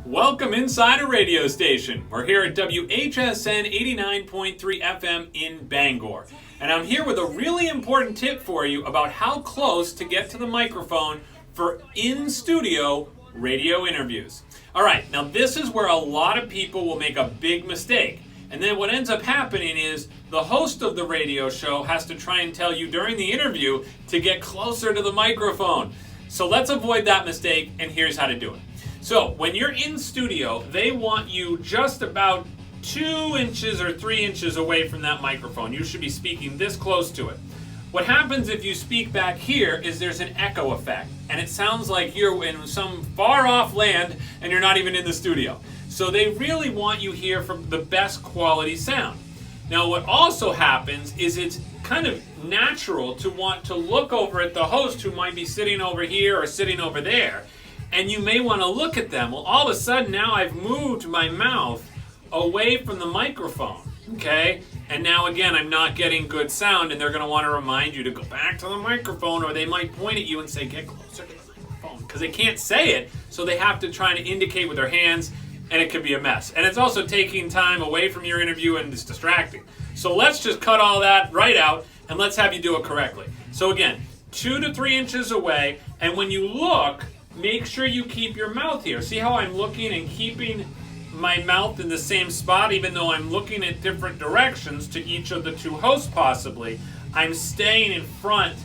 Welcome inside a radio station. We're here at WHSN 89.3 FM in Bangor. And I'm here with a really important tip for you about how close to get to the microphone for in-studio radio interviews. All right, now this is where a lot of people will make a big mistake. And then what ends up happening is the host of the radio show has to try and tell you during the interview to get closer to the microphone. So let's avoid that mistake, and here's how to do it. So when you're in studio, they want you just about 2 inches or 3 inches away from that microphone. You should be speaking this close to it. What happens if you speak back here is there's an echo effect, and it sounds like you're in some far off land and you're not even in the studio. So they really want you here for the best quality sound. Now what also happens is it's kind of natural to want to look over at the host who might be sitting over here or sitting over there. And you may want to look at them. Well, all of a sudden now I've moved my mouth away from the microphone, okay? And now again, I'm not getting good sound, and they're going to want to remind you to go back to the microphone, or they might point at you and say, get closer to the microphone, because they can't say it, so they have to try to indicate with their hands, and it could be a mess. And it's also taking time away from your interview, and it's distracting. So let's just cut all that right out, and let's have you do it correctly. So again, 2 to 3 inches away, and when you look, make sure you keep your mouth here. See how I'm looking and keeping my mouth in the same spot, even though I'm looking at different directions to each of the 2 hosts possibly. I'm staying in front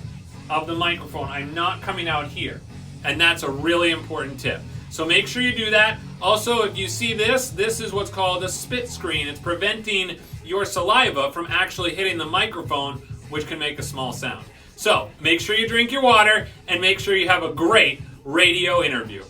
of the microphone. I'm not coming out here. And that's a really important tip. So make sure you do that. Also, if you see this is what's called a spit screen. It's preventing your saliva from actually hitting the microphone, which can make a small sound. So make sure you drink your water and make sure you have a great radio interview.